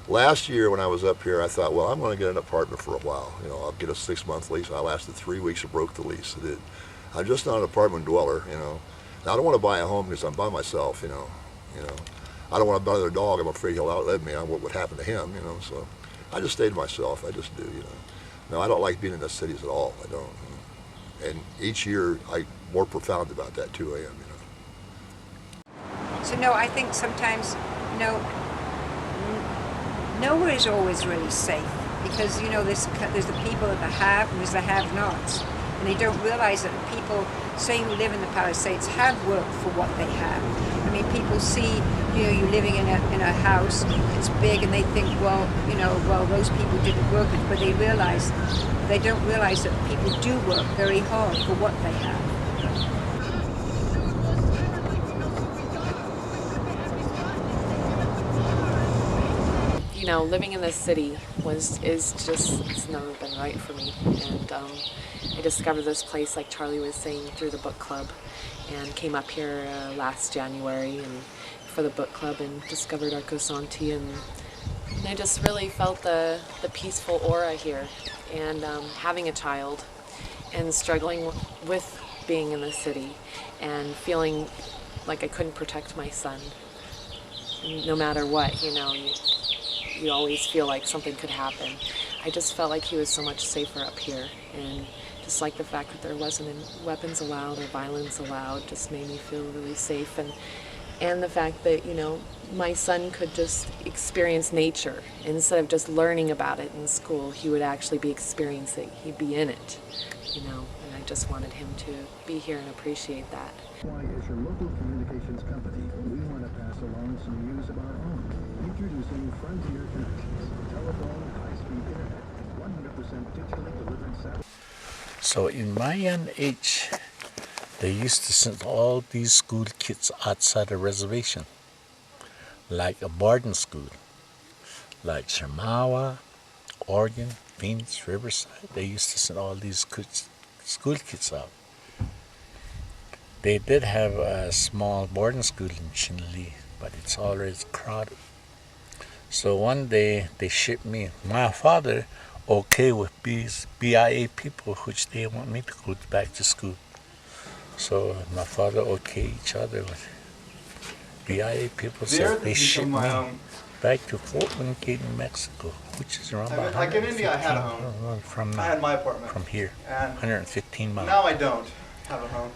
Last year when I was up here, I thought, well, I'm going to get an apartment for a while. You know, I'll get a 6-month lease. I lasted 3 weeks and broke the lease. I'm just not an apartment dweller, you know. Now, I don't want to buy a home because I'm by myself, you know. You know, I don't want to buy another dog. I'm afraid he'll outlive me. What would happen to him, you know. So I just stay to myself. I just do, you know. No, I don't like being in the cities at all. I don't. And each year, I'm more profound about that too. I am, you know. So no, I think sometimes, you know, nowhere is always really safe because, you know, there's the people that the have and there's the have-nots, and they don't realize that the people saying who live in the Palisades have worked for what they have. I mean, people see, you know, you living in a house, it's big, and they think, well, you know, well, those people didn't work it, but they don't realize that people do work very hard for what they have. You know, living in this city it's never been right for me. And I discovered this place, like Charlie was saying, through the book club, and came up here last January and for the book club and discovered Arcosanti, and I just really felt the peaceful aura here. And having a child and struggling with being in the city and feeling like I couldn't protect my son, no matter what, you know. You always feel like something could happen. I just felt like he was so much safer up here, and just like the fact that there wasn't weapons allowed or violence allowed just made me feel really safe, and the fact that, you know, my son could just experience nature instead of just learning about it in school. He would actually be experiencing it. He'd be in it, you know, and I just wanted him to be here and appreciate that. Why, as your local communications company, we want to pass along some news of our own. Introducing Frontier Connections, telephone, high-speed internet, and 100% digitally delivered satellite. So in my young age, they used to send all these school kids outside the reservation, like a boarding school, like Shamawa, Oregon, Phoenix, Riverside. They used to send all these school kids out. They did have a small boarding school in Chinle, but it's always crowded. So one day they shipped me. My father okay with these BIA people, which they want me to go back to school. So my father okay each other with BIA people, so they shipped me back to Fort Wingate, New Mexico, which is around about like in India, I had a home. I had my apartment. From here, and 115 miles. Now I don't have a home.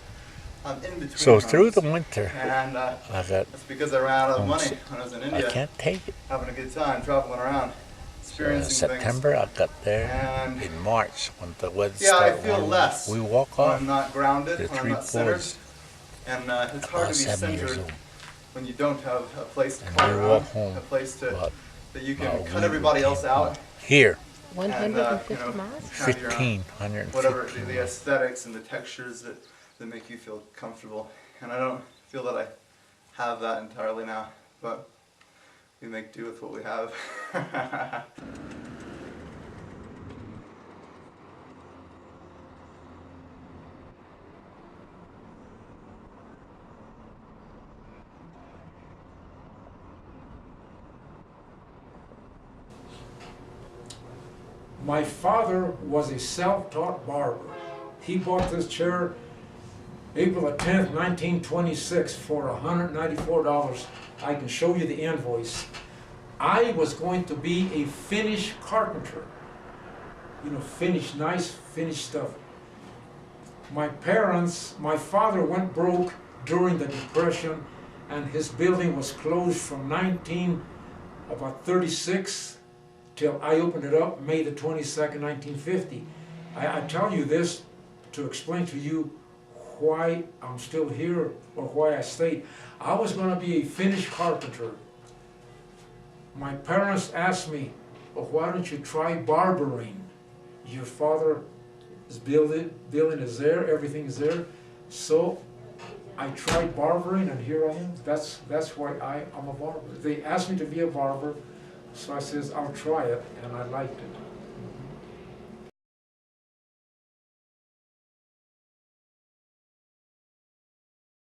I'm in between So homes. through the winter, And I got that's because I ran out of money when I was in India. I can't take it. Having a good time, traveling around, experiencing September, things. I got there And in March when the weather yeah, I started feel warming. less We walk when off. I'm not grounded, The when I'm three not centered. boys, And it's hard about to be 7 years centered old. when you don't have a place to And come we around, walk home a place about that you can about a cut week everybody else came out. home. Here, 150 you know, miles? have your own, 115. whatever the aesthetics and the textures that make you feel comfortable. And I don't feel that I have that entirely now, but we make do with what we have. My father was a self-taught barber. He bought this chair April the 10th, 1926 for $194. I can show you the invoice. I was going to be a finished carpenter. You know, nice finished stuff. My father went broke during the Depression, and his building was closed from 1936 till I opened it up May the 22nd, 1950. I tell you this to explain to you why I'm still here or why I stayed. I was going to be a finished carpenter. My parents asked me, well, why don't you try barbering? Your father's building is there, everything is there. So I tried barbering, and here I am. That's why I'm a barber. They asked me to be a barber, so I says, I'll try it, and I liked it.